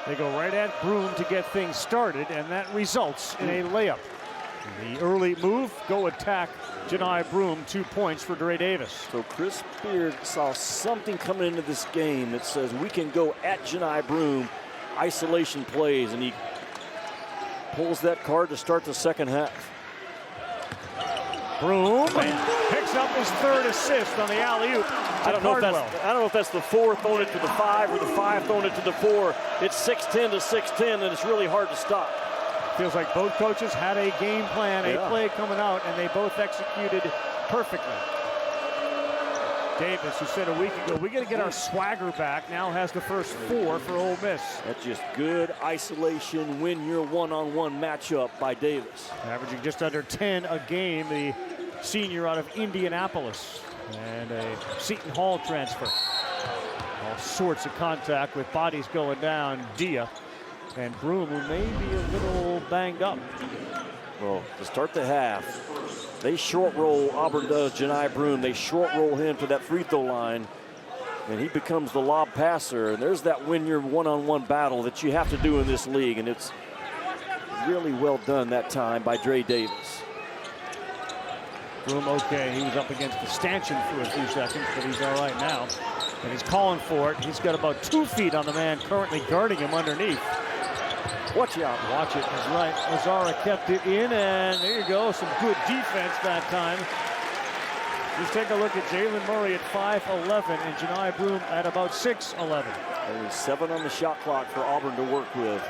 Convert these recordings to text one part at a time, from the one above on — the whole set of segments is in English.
They go right at Broom to get things started, and that results in a layup. The early move, go attack Janai Broom, 2 points for Dre Davis. So Chris Beard saw something coming into this game that says we can go at Janai Broom, isolation plays, and he pulls that card to start the second half. Broom picks up his third assist on the alley-oop. I don't know if that's the 4 throwing it to the 5 or the 5 throwing it to the 4. It's 6-10 to 6-10, and it's really hard to stop. Feels like both coaches had a game plan, a play coming out, and they both executed perfectly. Davis, who said a week ago, we got to get our swagger back, now has the first 4 for Ole Miss. That's just good isolation, win your one-on-one matchup by Davis. Averaging just under 10 a game, the senior out of Indianapolis, and a Seton Hall transfer. All sorts of contact with bodies going down. Dia and Broom, who may be a little banged up. Well, to start the half, they short roll, Auburn does, Janai Broom. They short roll him to that free throw line, and he becomes the lob passer. And there's that win your one-on-one battle that you have to do in this league, and it's really well done that time by Dre Davis. Broom okay, he was up against the stanchion for a few seconds, but he's all right now. And he's calling for it. He's got about 2 feet on the man currently guarding him underneath. Watch out. Watch it. That's right. Lazara kept it in, and there you go. Some good defense that time. Just take a look at Jalen Murray at 5'11", and Janai Broom at about 6'11". Only 7 on the shot clock for Auburn to work with.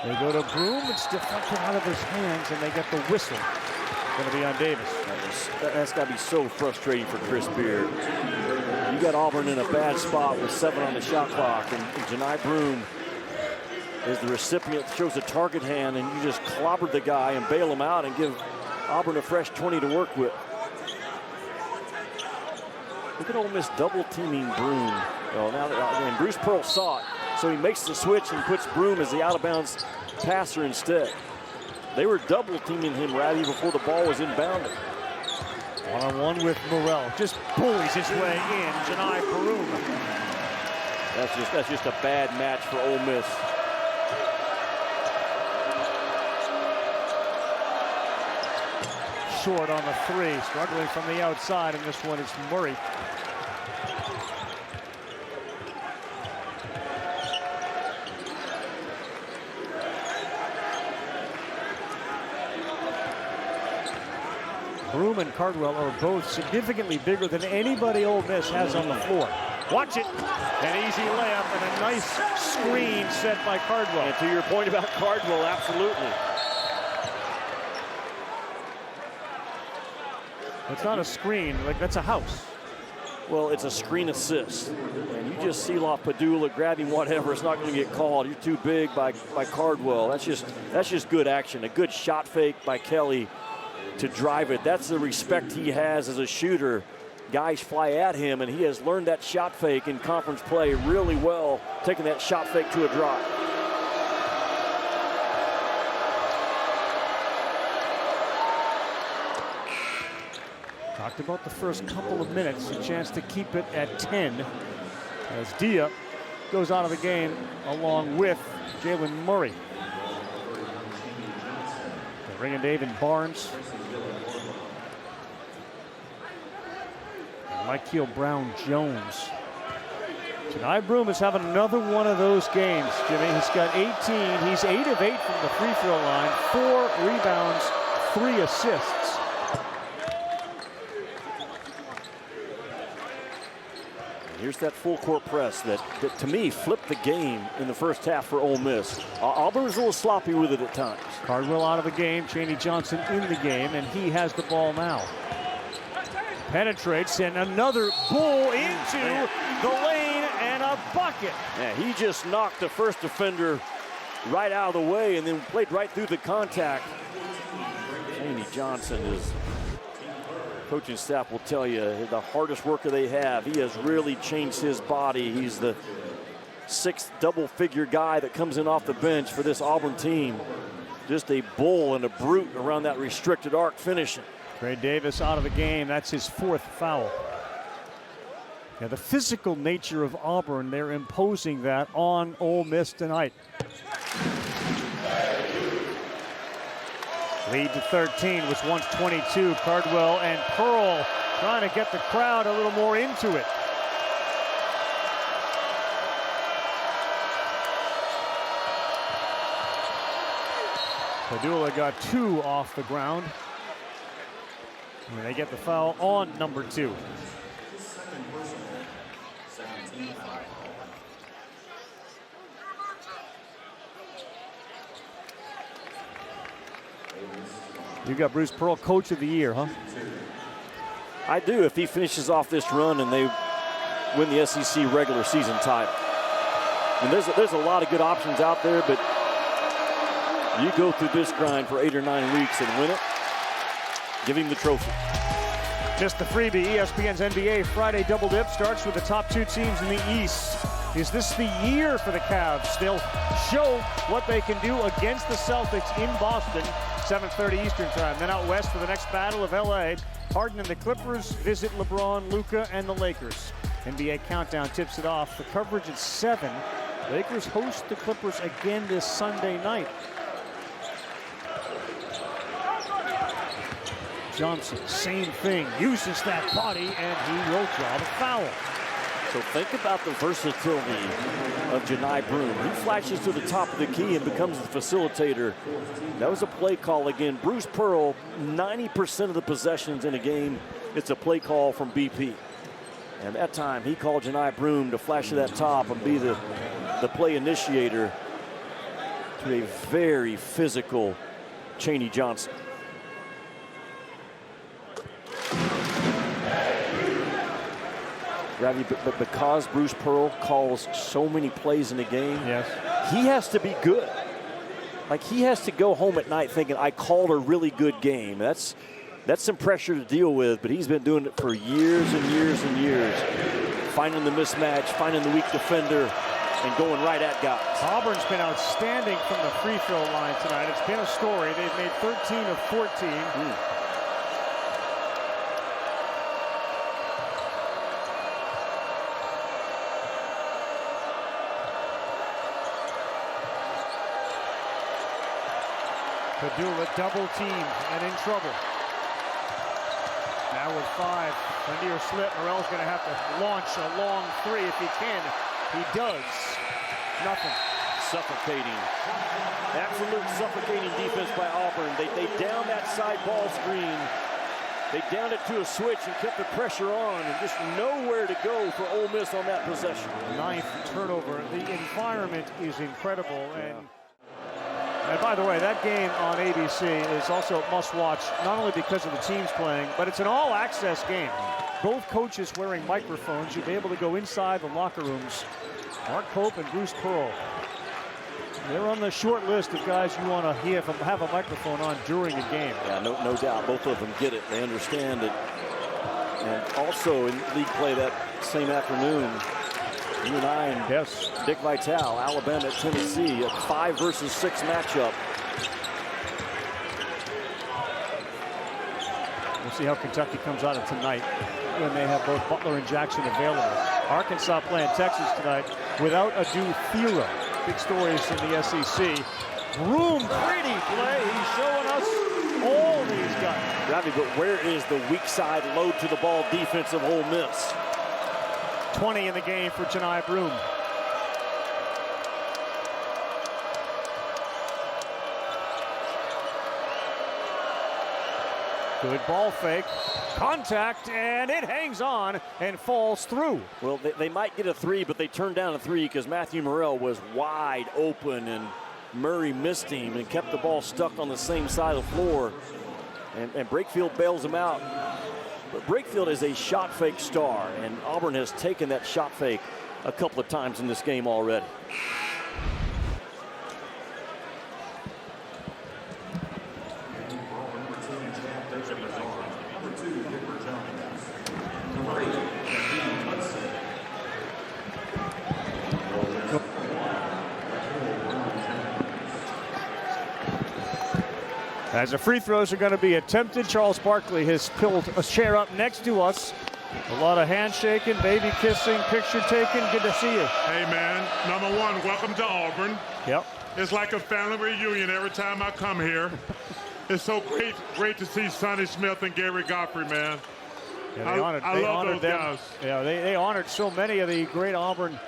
They go to Broom. It's deflected out of his hands, and they get the whistle. Going to be on Davis. That's got to be so frustrating for Chris Beard. You got Auburn in a bad spot with 7 on the shot clock, and Janai Broom is the recipient, shows a target hand, and you just clobbered the guy and bail him out and give Auburn a fresh 20 to work with. Look at Ole Miss double teaming Broom. Well, now and Bruce Pearl saw it, so he makes the switch and puts Broom as the out of bounds passer instead. They were double teaming him right even before the ball was inbounded. One-on-one with Morrell. Just bullies his way in. Janai Broom. That's just a bad match for Ole Miss. Short on the 3. Struggling from the outside, and this one is Murray. Broom and Cardwell are both significantly bigger than anybody Ole Miss has on the floor. Watch it. An easy layup and a nice screen set by Cardwell. And to your point about Cardwell, absolutely. It's not a screen, like that's a house. Well, it's a screen assist. And you just seal off Padula, grabbing whatever, it's not going to get called. You're too big by Cardwell. That's just good action. A good shot fake by Kelly to drive it. That's the respect he has as a shooter. Guys fly at him, and he has learned that shot fake in conference play really well, taking that shot fake to a drive. Talked about the first couple of minutes, a chance to keep it at 10 as Dia goes out of the game along with Jalen Murray. Bringing David Barnes. Michael Brown-Jones. Janai Broom is having another one of those games, Jimmy. He's got 18. He's 8 of 8 from the free throw line. 4 rebounds, 3 assists. Here's that full court press that to me flipped the game in the first half for Ole Miss. Auburn was a little sloppy with it at times. Cardwell out of the game, Chaney Johnson in the game, and he has the ball now. Penetrates, and another bull into the lane, and a bucket. Yeah, he just knocked the first defender right out of the way and then played right through the contact. Chaney Johnson is, coaching staff will tell you, the hardest worker they have. He has really changed his body. He's the 6th double-figure guy that comes in off the bench for this Auburn team. Just a bull and a brute around that restricted arc finishing. Dre Davis out of the game. That's his 4th foul. Yeah, the physical nature of Auburn, they're imposing that on Ole Miss tonight. Lead to 13 was once 22. Cardwell and Pearl trying to get the crowd a little more into it. Padula got 2 off the ground. And they get the foul on number 2. You got Bruce Pearl Coach of the Year, huh? I do, if he finishes off this run and they win the SEC regular season title. And there's a lot of good options out there, but you go through this grind for 8 or 9 weeks and win it, give him the trophy. Just the freebie, ESPN's NBA Friday Double Dip starts with the top 2 teams in the East. Is this the year for the Cavs? They'll show what they can do against the Celtics in Boston, 7:30 Eastern time. Then out west for the next battle of LA. Harden and the Clippers visit LeBron, Luka, and the Lakers. NBA Countdown tips it off. The coverage at 7. Lakers host the Clippers again this Sunday night. Johnson, same thing, uses that body, and he will draw the foul. So think about the versatility of Janai Broome. He flashes to the top of the key and becomes the facilitator. That was a play call again. Bruce Pearl, 90% of the possessions in a game, it's a play call from BP. And that time, he called Janai Broome to flash to that top and be the play initiator to a very physical Chaney Johnson. Ravi, but because Bruce Pearl calls so many plays in the game, yes, he has to be good. Like, he has to go home at night thinking, I called a really good game. That's some pressure to deal with, but he's been doing it for years and years and years. Finding the mismatch, finding the weak defender, and going right at guys. Auburn's been outstanding from the free throw line tonight. It's been a story. They've made 13 of 14. Padula double teamed and in trouble. Now with 5, Lanier slip. Morel's going to have to launch a long 3 if he can. He does. Nothing. Suffocating. Absolute suffocating defense by Auburn. They downed that side ball screen. They downed it to a switch and kept the pressure on, and just nowhere to go for Ole Miss on that possession. 9th turnover. The environment is incredible. And by the way, that game on ABC is also a must-watch, not only because of the teams playing, but it's an all-access game. Both coaches wearing microphones. You'll be able to go inside the locker rooms. Mark Pope and Bruce Pearl. They're on the short list of guys you want to have a microphone on during a game. Yeah, no doubt. Both of them get it. They understand it. And also in league play that same afternoon, you and I and yes, Dick Vitale, Alabama at Tennessee, a 5 versus 6 matchup. We'll see how Kentucky comes out of tonight when they have both Butler and Jackson available. Arkansas playing Texas tonight without Adu Thera. Big stories in the SEC. Broome, pretty play. He's showing us all these guys. Ravi, but where is the weak side load to the ball defense of Ole Miss? 20 in the game for Janai Broome. Good ball fake, contact, and it hangs on and falls through. Well, they might get a 3, but they turned down a 3 because Matthew Morrell was wide open and Murray missed him and kept the ball stuck on the same side of the floor. And Brakefield bails him out. But Brakefield is a shot fake star, and Auburn has taken that shot fake a couple of times in this game already. As the free throws are going to be attempted, Charles Barkley has pulled a chair up next to us. A lot of handshaking, baby kissing, picture taking. Good to see you. Hey, man, number one, welcome to Auburn. Yep. It's like a family reunion every time I come here. It's so great to see Sonny Smith and Gary Godfrey, man. Yeah, I love those them. guys. Yeah, they honored so many of the great Auburn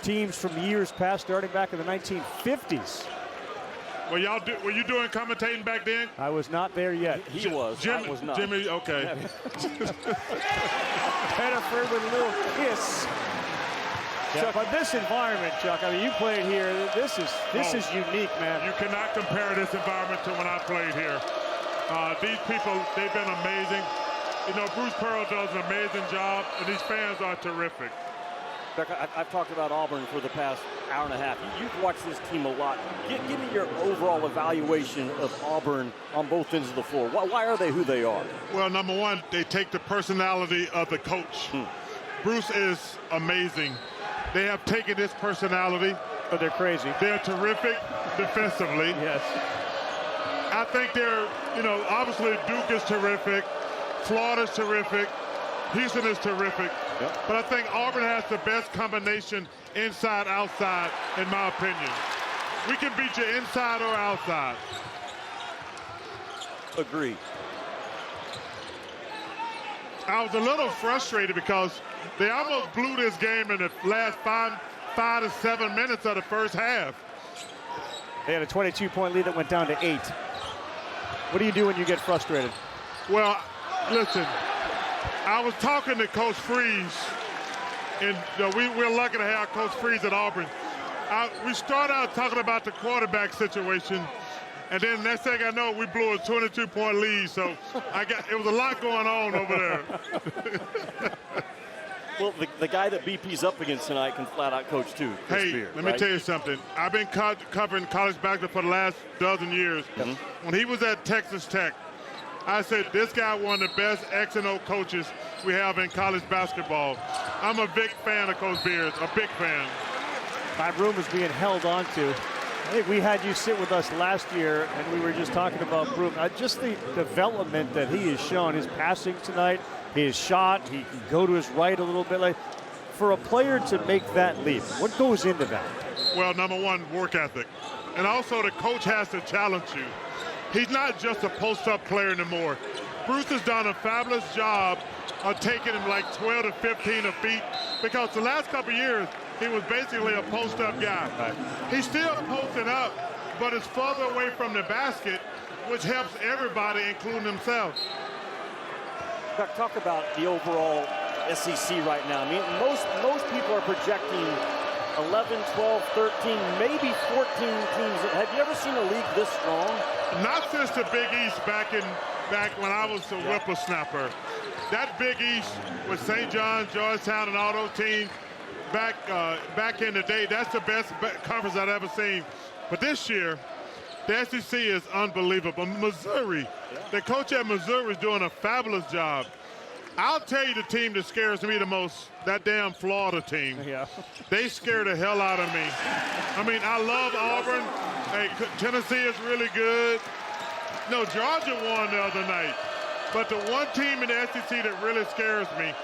teams from years past, starting back in the 1950s. Were you doing commentating back then? I was not there yet. He was. I was not. Jimmy, okay. Pettiford with a little kiss. Yeah, Chuck, but this environment, Chuck, I mean, you played here. This is unique, man. You cannot compare this environment to when I played here. These people, they've been amazing. You know, Bruce Pearl does an amazing job, and these fans are terrific. Becca, I've talked about Auburn for the past hour and a half. You've watched this team a lot. Give me your overall evaluation of Auburn on both ends of the floor. Why are they who they are? Well, number one, they take the personality of the coach. Bruce is amazing. They have taken his personality. But they're crazy. They're terrific defensively. Yes. I think they're, obviously Duke is terrific. Florida's terrific. Houston is terrific. Yep. But I think Auburn has the best combination inside, outside, in my opinion. We can beat you inside or outside. Agree. I was a little frustrated because they almost blew this game in the last five to 7 minutes of the first half. They had a 22-point lead that went down to 8. What do you do when you get frustrated? Well, listen, I was talking to Coach Freeze, and we're lucky to have Coach Freeze at Auburn. We started out talking about the quarterback situation, and then next thing I know, we blew a 22-point lead. So it was a lot going on over there. Well, the guy that BP's up against tonight can flat out coach too. Let me tell you something. I've been covering college basketball for the last dozen years. Mm-hmm. When he was at Texas Tech, I said, this guy one of the best X and O coaches we have in college basketball. I'm a big fan of Coach Beard, a big fan. My room is being held on to. I think we had you sit with us last year, and we were just talking about Broom. Just the development that he has shown, his passing tonight, his shot, he can go to his right a little bit. Like, for a player to make that leap, what goes into that? Well, number one, work ethic. And also the coach has to challenge you. He's not just a post-up player anymore. Bruce has done a fabulous job of taking him like 12 to 15 feet, because the last couple of years, he was basically a post-up guy. Right. He's still posting up, but it's further away from the basket, which helps everybody, including himself. Talk about the overall SEC right now. I mean, most people are projecting 11, 12, 13, maybe 14 teams. Have you ever seen a league this strong? Not since the Big East back when I was a whippersnapper. That Big East with St. John's, Georgetown, and all those teams back in the day, that's the best conference I've ever seen. But this year, the SEC is unbelievable. Missouri, the coach at Missouri is doing a fabulous job. I'll tell you the team that scares me the most, that damn Florida team. Yeah. They scare the hell out of me. I mean, I love Auburn. Hey, Tennessee is really good. No, Georgia won the other night. But the one team in the SEC that really scares me,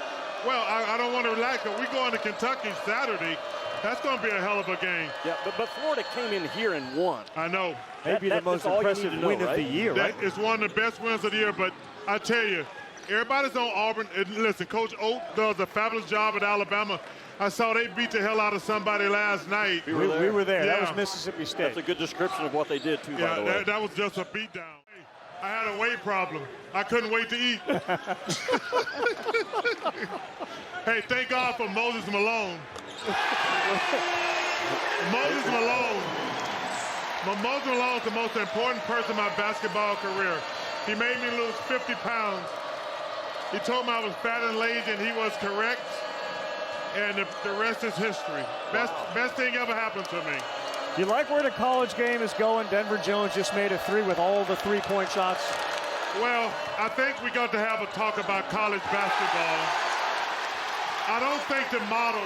well, I don't want to relax, but we're going to Kentucky Saturday. That's going to be a hell of a game. Yeah, but Florida came in here and won. I know. Maybe the most impressive win of the year, right? It's one of the best wins of the year, but I tell you, everybody's on Auburn. And listen, Coach Oat does a fabulous job at Alabama. I saw they beat the hell out of somebody last night. We were there. Yeah. That was Mississippi State. That's a good description of what they did, too, by the way. That was just a beatdown. I had a weight problem. I couldn't wait to eat. Hey, thank God for Moses Malone. Moses Malone. Moses Malone is the most important person in my basketball career. He made me lose 50 pounds. He told me I was fat and lazy, and he was correct. And the rest is history. Best thing ever happened to me. You like where the college game is going? Denver Jones just made a 3 with all the three-point shots. Well, I think we got to have a talk about college basketball. I don't think the model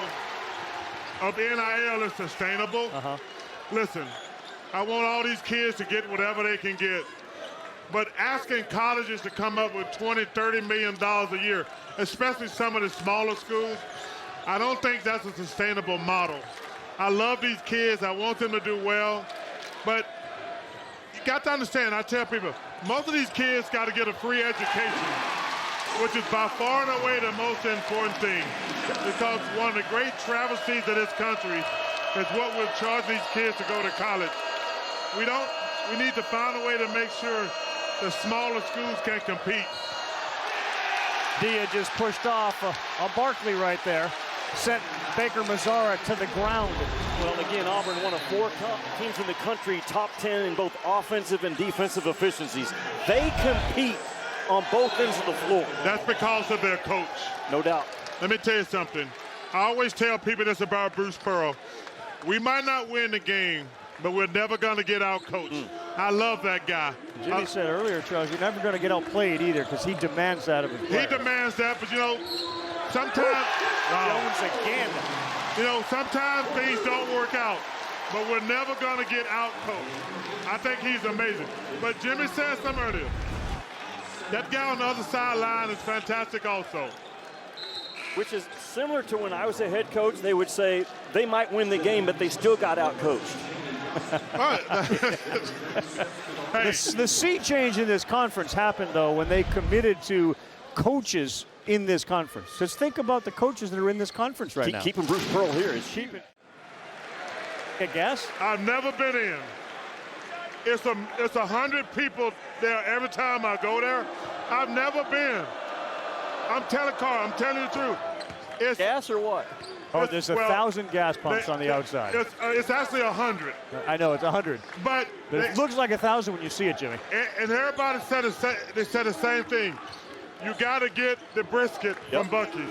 of NIL is sustainable. Listen, I want all these kids to get whatever they can get. But asking colleges to come up with $20, $30 million a year, especially some of the smaller schools, I don't think that's a sustainable model. I love these kids. I want them to do well. But you got to understand, I tell people, most of these kids got to get a free education, which is by far and away the most important thing. Because one of the great travesties of this country is what we're charging these kids to go to college. We need to find a way to make sure the smaller schools can compete. Dia just pushed off a Barkley right there. Sent Baker Mazzara to the ground. Well, again, Auburn, one of 4 teams in the country, top 10 in both offensive and defensive efficiencies. They compete on both ends of the floor. That's because of their coach. No doubt. Let me tell you something. I always tell people this about Bruce Pearl. We might not win the game, but we're never going to get out-coached. I love that guy. Jimmy said earlier, Charles, you're never going to get outplayed either because he demands that of his players. He demands that, but, you know, sometimes, Jones again. You know, sometimes things don't work out, but we're never going to get out-coached. I think he's amazing. But Jimmy said something earlier. That guy on the other sideline is fantastic also. Which is similar to when I was a head coach, they would say they might win the game, but they still got out-coached. Hey. The sea change in this conference happened, though, when they committed to coaches in this conference. Just think about the coaches that are in this conference right now. Keeping Bruce Pearl here is Keeping. A guess? I've never been in. It's 100 people there every time I go there. I've never been. I'm telling Carl, I'm telling you the truth. It's gas or what? Oh, there's 1,000 gas pumps on the outside. It's actually 100. I know, it's 100. But it looks like 1,000 when you see it, Jimmy. And everybody said the same thing. You got to get the brisket from Buc-ee's.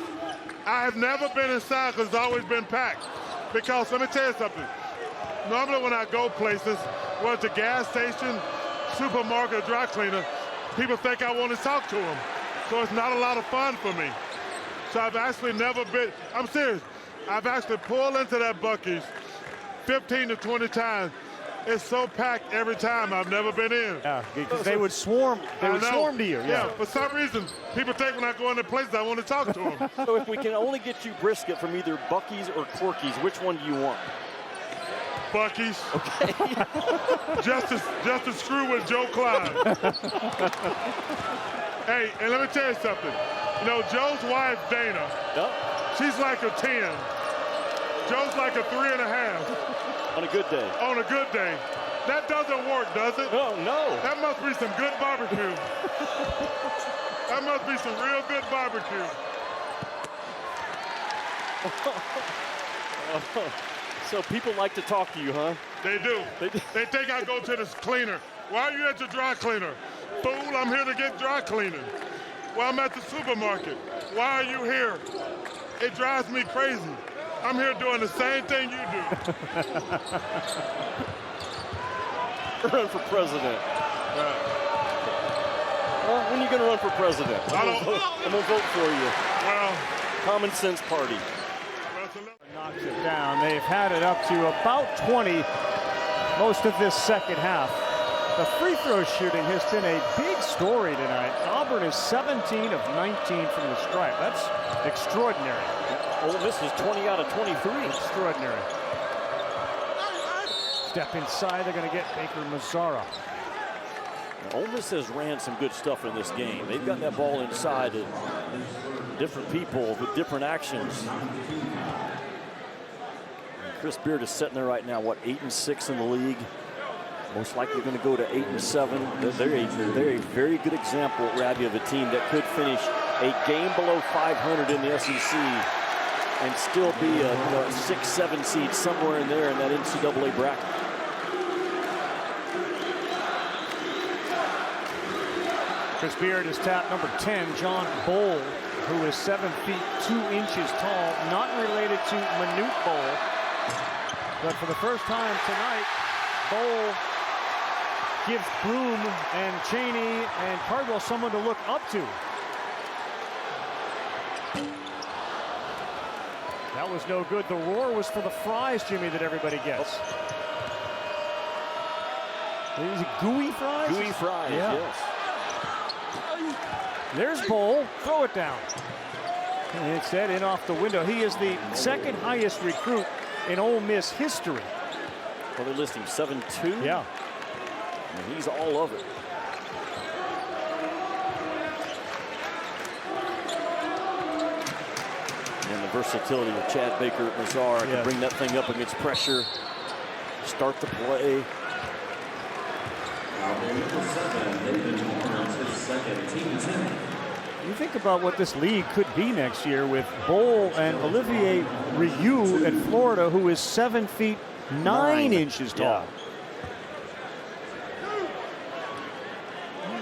I have never been inside because it's always been packed. Because let me tell you something. Normally when I go places, whether it's a gas station, supermarket, or dry cleaner, people think I want to talk to them. So it's not a lot of fun for me. So I've actually never been, I'm serious, I've actually pulled into that Buc-ee's 15 to 20 times. It's so packed every time. I've never been in. Yeah, because they would swarm. They would swarm to you. Yeah, for some reason, people think when I go into places, I want to talk to them. So if we can only get you brisket from either Buc-ee's or Corky's, which one do you want? Buc-ee's. Okay. just to screw with Joe Klein. Hey, and let me tell you something. You know, Joe's wife, Dana, she's like a 10. Joe's like a 3.5. On a good day. On a good day. That doesn't work, does it? Oh, no. That must be some good barbecue. That must be some real good barbecue. So people like to talk to you, huh? They do. They think I go to the cleaner. Why are you at your dry cleaner? Fool, I'm here to get dry cleaning. Well, I'm at the supermarket. Why are you here? It drives me crazy. I'm here doing the same thing you do. Run for president. Right. Well, when are you going to run for president? I'm going to vote for you. Well, Common Sense Party. Knocks it down. They've had it up to about 20 most of this second half. The free throw shooting has been a big story tonight. Auburn is 17 of 19 from the stripe. That's extraordinary. Ole Miss is 20 out of 23. Extraordinary. Step inside, they're going to get Baker Mazzara. Ole Miss has ran some good stuff in this game. They've got that ball inside to different people with different actions. And Chris Beard is sitting there right now, what, 8-6 in the league? Most likely going to go to 8-7. They're a very good example, Rabbi, of a team that could finish a game below 500 in the SEC and still be a 6-7 seed somewhere in there in that NCAA bracket. Chris Beard is tapped number 10, John Bowl, who is 7 feet 2 inches tall, not related to Manute Bowl. But for the first time tonight, Bowl gives Broom and Cheney and Cardwell someone to look up to. That was no good. The roar was for the fries, Jimmy, that everybody gets. Is it gooey fries? Gooey fries, Yeah. yes. There's Bowl. Throw it down. And instead, in off the window. He is the second highest recruit in Ole Miss history. Well, they list him 7'2". Yeah. And he's all of it. And the versatility of Chad Baker at Nazar can bring that thing up against pressure, start the play. You think about what this league could be next year with Bowl and Olivier Rioux at Florida, who is 7 feet 9 inches tall.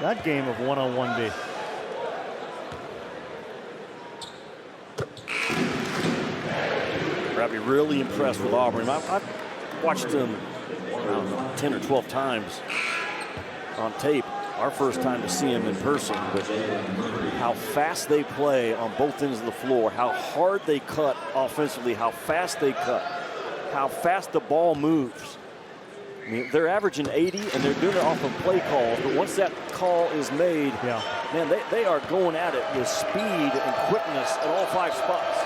That game of one-on-one D. I'd be really impressed with Auburn. I've watched them 10 or 12 times on tape. Our first time to see him in person, but how fast they play on both ends of the floor, how hard they cut offensively, how fast they cut, how fast the ball moves. I mean, they're averaging 80, and they're doing it off of play calls, but once that call is made, man, they are going at it with speed and quickness at all 5 spots.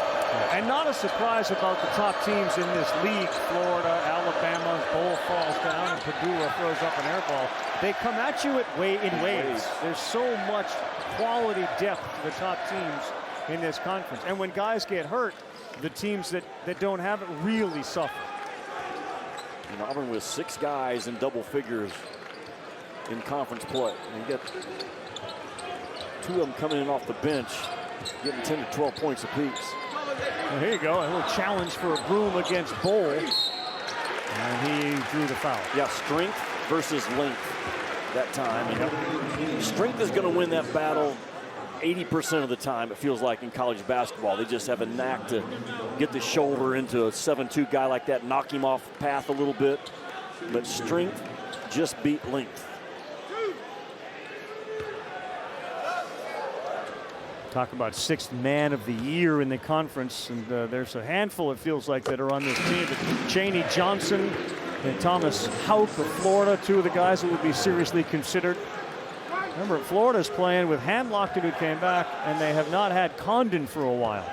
And not a surprise about the top teams in this league, Florida, Alabama, Bowl falls down, and Purdue throws up an air ball. They come at you in waves. There's so much quality depth to the top teams in this conference. And when guys get hurt, the teams that don't have it really suffer. And Auburn with 6 guys in double figures in conference play. And you got 2 of them coming in off the bench, getting 10 to 12 points apiece. Well, here you go, a little challenge for a broom against Bowl. And he drew the foul. Yeah, strength versus length that time. And strength is going to win that battle 80% of the time, it feels like, in college basketball. They just have a knack to get the shoulder into a 7'2" guy like that, knock him off the path a little bit. But strength just beat length. Talk about 6th man of the year in the conference, and there's a handful, it feels like, that are on this team. Chaney Johnson and Thomas Houck of Florida, 2 of the guys that would be seriously considered. Remember, Florida's playing with Hamlockton, who came back, and they have not had Condon for a while.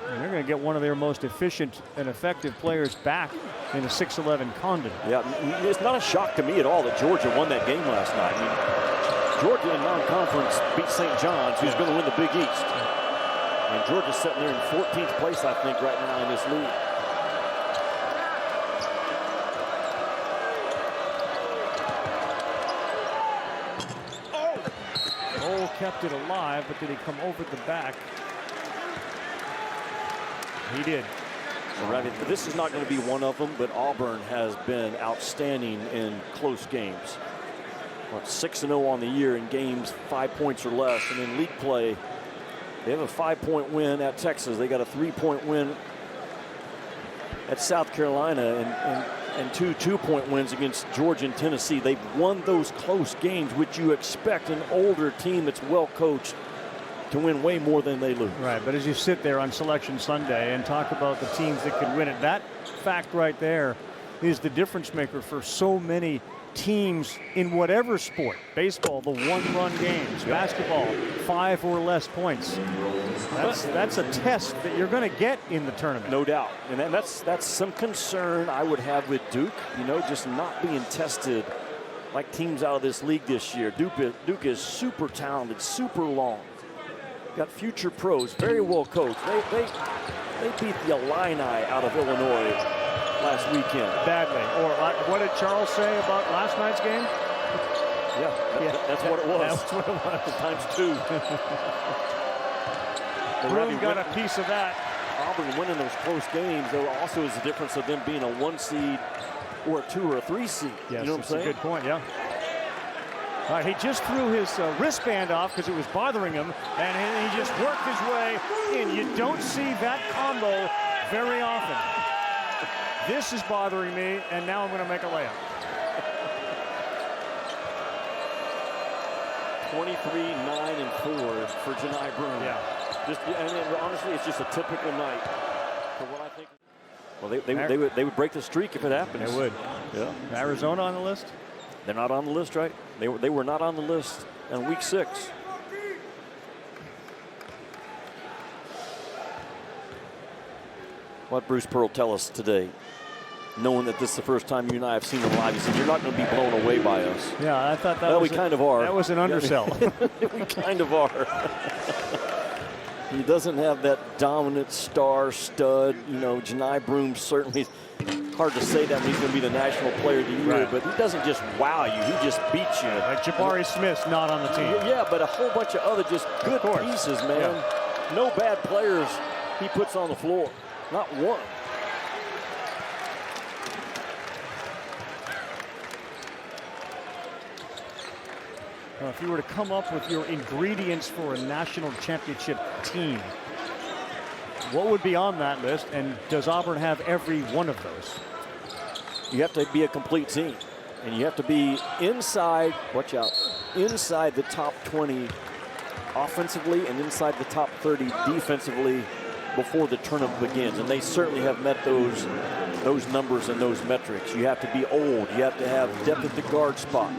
And they're going to get one of their most efficient and effective players back in a 6'11" Condon. Yeah, it's not a shock to me at all that Georgia won that game last night. I mean, Georgia in non-conference beat St. John's, who's going to win the Big East. And Georgia's sitting there in 14th place, I think, right now in this league. Cole kept it alive, but did he come over the back? He did. This is not going to be one of them, but Auburn has been outstanding in close games. 6-0 on the year in games 5 points or less, and in league play, they have a 5-point win at Texas. They got a 3-point win at South Carolina, and 2 2-point wins against Georgia and Tennessee. They've won those close games, which you expect an older team that's well coached to win way more than they lose. Right, but as you sit there on Selection Sunday and talk about the teams that can win it, that fact right there is the difference maker for so many teams in whatever sport. Baseball, the 1-run games. Basketball, 5 or less points. That's a test that you're going to get in the tournament. No doubt. And that's some concern I would have with Duke, just not being tested like teams out of this league this year. Duke is super talented, super long. Got future pros, very well coached. They beat the Illini out of Illinois last weekend. Badly. Or what did Charles say about last night's game? That's what it was. That's what it was. Times 2. Broom got a piece of that. Auburn winning those close games, though, also is the difference of them being a 1 seed or a 2 or a 3 seed. Yes, you know what I'm saying? That's a good point, yeah. All right, he just threw his wristband off because it was bothering him, and he just worked his way in. You don't see that combo very often. This is bothering me, and now I'm going to make a layup. 23, 9, and 4 for Janai Broom. Yeah. And honestly, it's just a typical night for what I think. Well, they would break the streak if it happens. They would. Yeah. Arizona on the list? They're not on the list, right? They were not on the list in week 6. What Bruce Pearl tell us today, knowing that this is the first time you and I have seen him live? He said, "You're not going to be blown away by us." Yeah, I thought that well, was we kind of are. That was an undersell. We kind of are. He doesn't have that dominant star stud. You know, Janai Broom certainly. Hard to say that when he's going to be the National Player of the Year, right. But he doesn't just wow you. He just beats you. Like Jabari Smith's not on the team. Yeah, but a whole bunch of other just good pieces, man. Yeah. No bad players he puts on the floor. Not one. Well, if you were to come up with your ingredients for a national championship team, what would be on that list, and does Auburn have every one of those? You have to be a complete team, and you have to be inside, watch out, inside the top 20 offensively and inside the top 30 defensively before the tournament begins. And they certainly have met those numbers and those metrics. You have to be old. You have to have depth at the guard spot.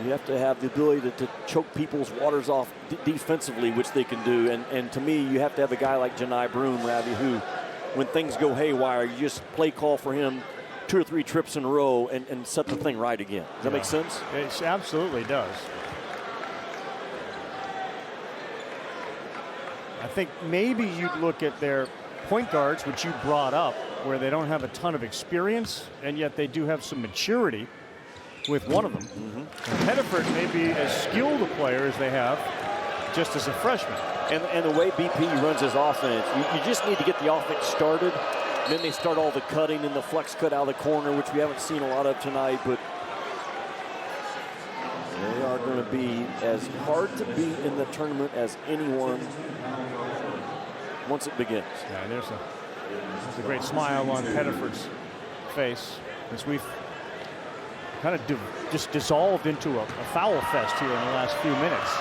You have to have the ability to choke people's waters off defensively, which they can do. And to me, you have to have a guy like Janai Broom, Ravi, who, when things go haywire, you just play call for him 2 or 3 trips in a row and set the thing right again. Does that make sense? It absolutely does. I think maybe you'd look at their point guards, which you brought up, where they don't have a ton of experience, and yet they do have some maturity with one of them. Mm-hmm. Pettiford may be as skilled a player as they have just as a freshman. And the way BP runs his offense, you just need to get the offense started. Then they start all the cutting and the flex cut out of the corner, which we haven't seen a lot of tonight, but they are going to be as hard to beat in the tournament as anyone once it begins. Yeah, there's a great smile on Pettiford's face as we've kind of just dissolved into a foul fest here in the last few minutes.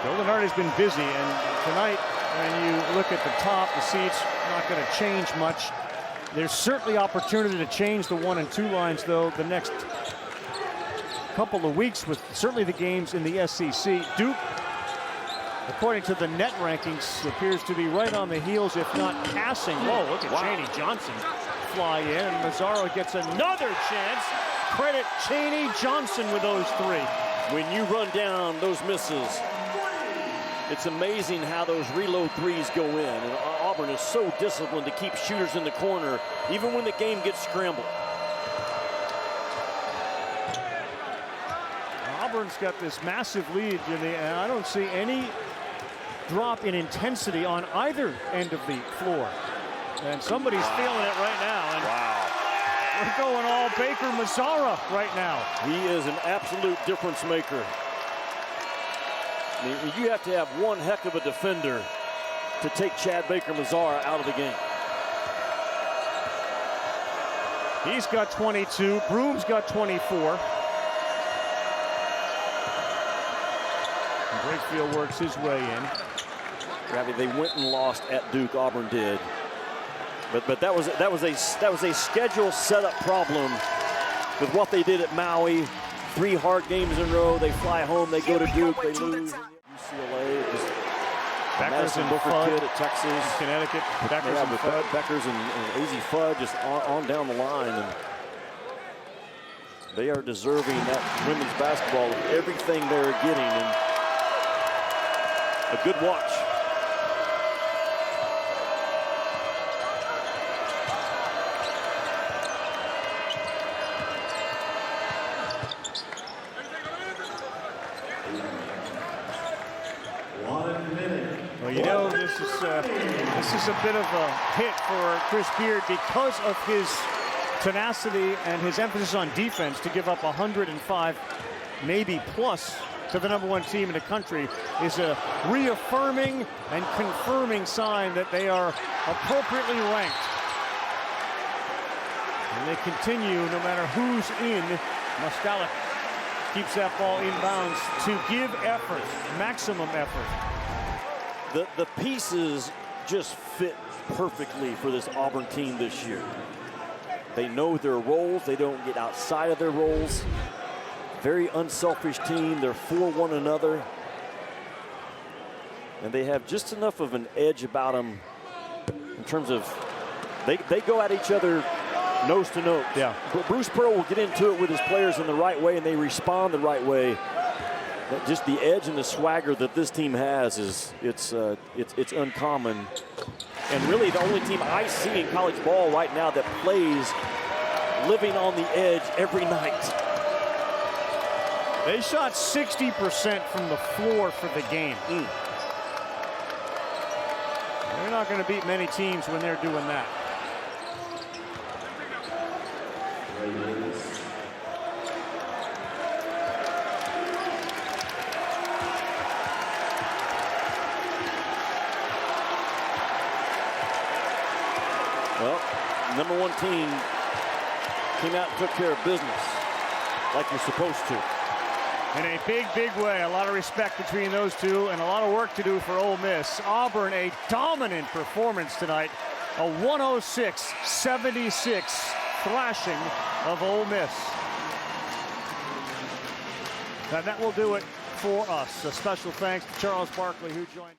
Golden Artie's been busy, and tonight, when you look at the top, the seats not going to change much. There's certainly opportunity to change the 1 and 2 lines, though, the next couple of weeks, with certainly the games in the SEC. Duke, according to the net rankings, appears to be right on the heels, if not passing. Whoa, look at Chaney Johnson fly in, and Mazzaro gets another chance. Credit Chaney Johnson with those 3. When you run down those misses, it's amazing how those reload threes go in. And Auburn is so disciplined to keep shooters in the corner, even when the game gets scrambled. Auburn's got this massive lead, Jimmy, and I don't see any drop in intensity on either end of the floor. And somebody's feeling it right now. And wow. We're going all Baker Mazzara right now. He is an absolute difference maker. I mean, you have to have one heck of a defender to take Chad Baker Mazzara out of the game. He's got 22. Broom's got 24. And Brakefield works his way in. Ravi, they went and lost at Duke. Auburn did, but that was a schedule setup problem with what they did at Maui. 3 hard games in a row. They fly home. They go to Duke. They lose. UCLA. Beckers and Booker Fudd. kid at Texas. Connecticut. Beckers and Fudd. Beckers and AZ Fudd just on down the line. And they are deserving that women's basketball with everything they're getting. And a good watch. Well, you know, this is a bit of a hit for Chris Beard because of his tenacity and his emphasis on defense. To give up 105, maybe plus, to the #1 team in the country is a reaffirming and confirming sign that they are appropriately ranked. And they continue, no matter who's in. Mostalik keeps that ball inbounds to give effort, maximum effort. The pieces just fit perfectly for this Auburn team this year. They know their roles. They don't get outside of their roles. Very unselfish team. They're for one another. And they have just enough of an edge about them in terms of they go at each other nose to nose. Yeah. But Bruce Pearl will get into it with his players in the right way, and they respond the right way. But just the edge and the swagger that this team has it's uncommon. And really the only team I see in college ball right now that plays living on the edge every night. They shot 60% from the floor for the game. They're not going to beat many teams when they're doing that. Well, #1 team came out and took care of business like you're supposed to. In a big, big way. A lot of respect between those two and a lot of work to do for Ole Miss. Auburn, a dominant performance tonight. A 106-76 thrashing of Ole Miss. And that will do it for us. A special thanks to Charles Barkley, who joined.